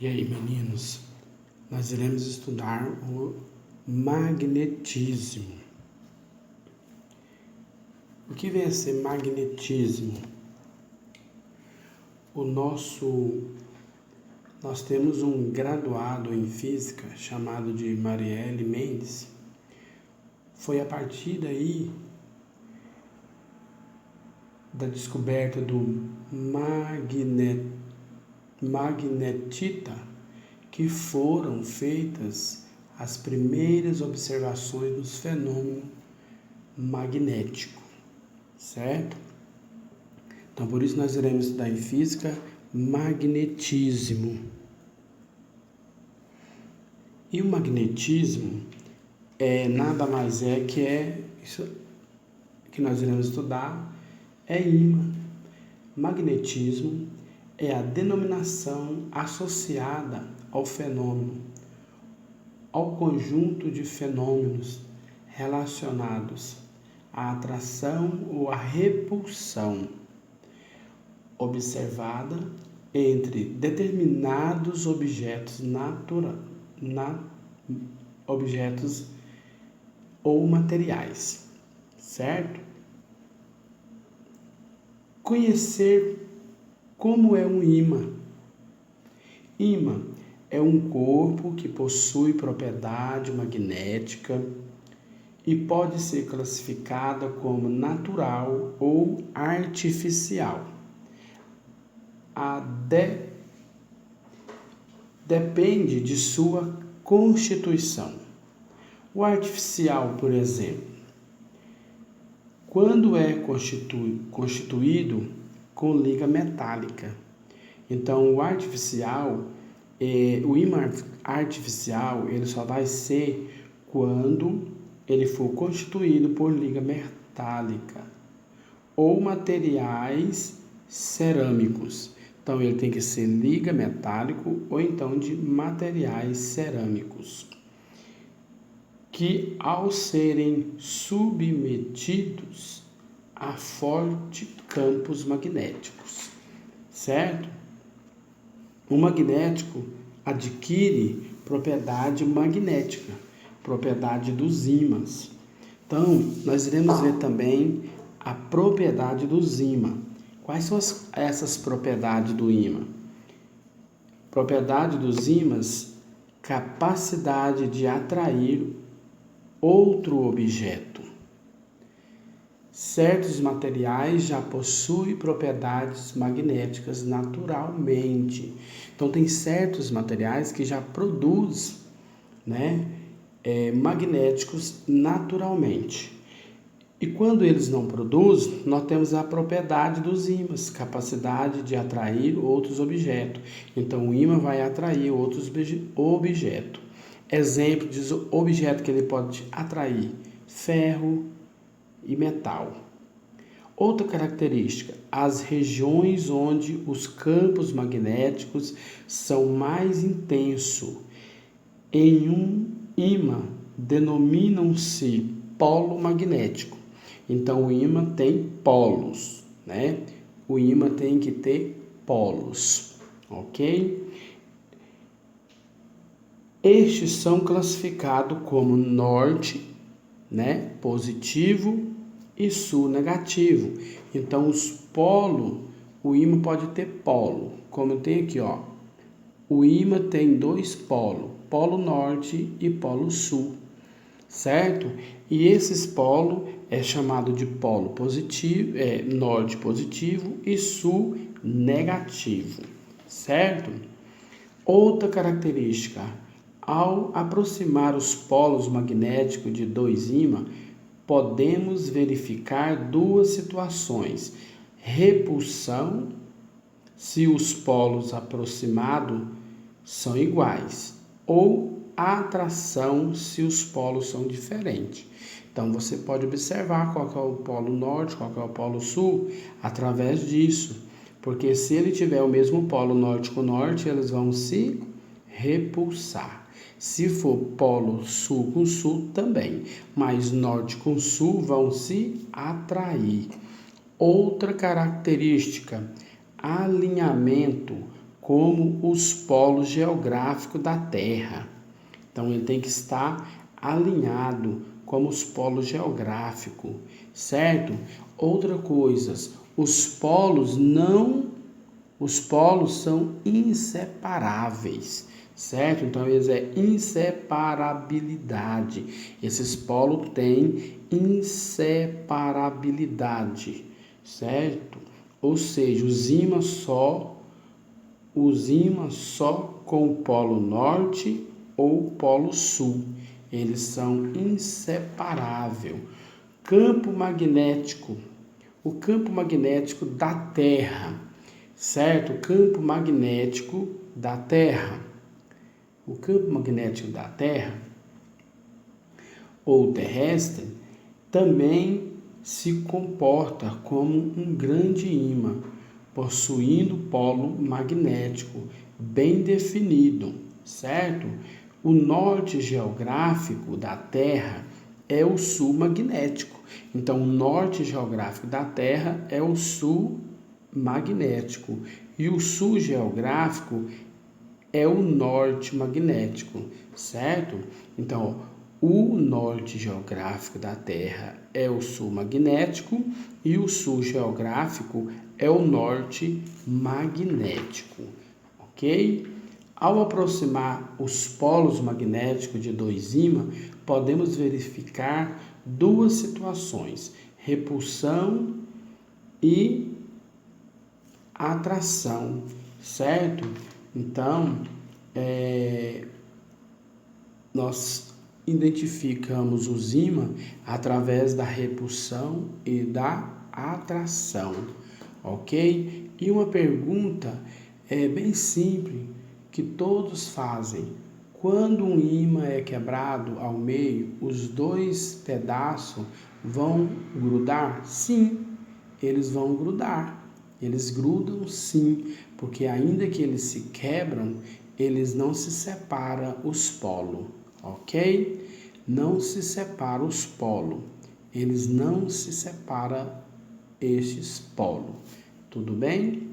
E aí, meninos, nós iremos estudar o magnetismo. O que vem a ser magnetismo? Nós temos um graduado em física chamado de Marielle Mendes. Foi a partir daí da descoberta do magnetita que foram feitas as primeiras observações dos fenômenos magnéticos, certo? Então, por isso nós iremos estudar em física magnetismo. E o magnetismo nada mais que isso que nós iremos estudar, é ímã. Magnetismo é a denominação associada ao fenômeno, ao conjunto de fenômenos relacionados à atração ou à repulsão observada entre determinados objetos objetos ou materiais, certo? Conhecer como é um ímã. Ímã é um corpo que possui propriedade magnética e pode ser classificada como natural ou artificial. Depende de sua constituição. O artificial, por exemplo, quando é constituído com liga metálica. Então, o ímã artificial, ele só vai ser quando ele for constituído por liga metálica ou materiais cerâmicos. Então, ele tem que ser liga metálico ou então de materiais cerâmicos, que ao serem submetidos a fortes campos magnéticos, certo? O magnético adquire propriedade magnética, propriedade dos ímãs. Então, nós iremos ver também a propriedade dos ímãs. Quais são essas propriedades do ímã? Propriedade dos ímãs, capacidade de atrair outro objeto. Certos materiais já possuem propriedades magnéticas naturalmente. Então, tem certos materiais que já produzem magnéticos naturalmente. E quando eles não produzem, nós temos a propriedade dos ímãs, capacidade de atrair outros objetos. Então, o ímã vai atrair outros objetos. Exemplo de objeto que ele pode atrair: ferro e metal. Outra característica: as regiões onde os campos magnéticos são mais intensos em um ímã denominam-se polo magnético. Então, o ímã tem polos, O ímã tem que ter polos, ok? Estes são classificados como norte, positivo, e sul, negativo. Então, os polos, o ímã pode ter polo, como tem aqui, ó. O ímã tem dois polos, polo norte e polo sul, certo? E esses polos é chamado de polo positivo, norte positivo e sul negativo, certo? Outra característica: ao aproximar os polos magnéticos de dois ímãs, podemos verificar duas situações: repulsão, se os polos aproximados são iguais, ou atração, se os polos são diferentes. Então, você pode observar qual que é o polo norte, qual que é o polo sul, através disso. Porque se ele tiver o mesmo polo norte com norte, eles vão se repulsar. Se for polo sul com sul, também. Mas norte com sul vão se atrair. Outra característica: alinhamento como os polos geográficos da Terra. Então, ele tem que estar alinhado como os polos geográficos, certo? Outra coisa, os polos são inseparáveis, certo? Então, eles é inseparabilidade. Esses polos têm inseparabilidade, certo? Ou seja, os ímãs só com o polo norte ou polo sul. Eles são inseparáveis. Campo magnético. O campo magnético da Terra, certo? O campo magnético da Terra. O campo magnético da Terra ou terrestre também se comporta como um grande ímã, possuindo polo magnético bem definido, certo? O norte geográfico da Terra é o sul magnético. Então, o norte geográfico da Terra é o sul magnético e o sul geográfico é o norte magnético, certo? Então, o norte geográfico da Terra é o sul magnético e o sul geográfico é o norte magnético, ok? Ao aproximar os polos magnéticos de dois ímãs, podemos verificar duas situações: repulsão e atração, certo? Então, nós identificamos os ímãs através da repulsão e da atração, ok? E uma pergunta bem simples que todos fazem: quando um ímã é quebrado ao meio, os dois pedaços vão grudar? Sim, eles vão grudar. Eles grudam sim, porque ainda que eles se quebram, eles não se separam os polos, ok? Não se separam os polos. Eles não se separam estes polos. Tudo bem?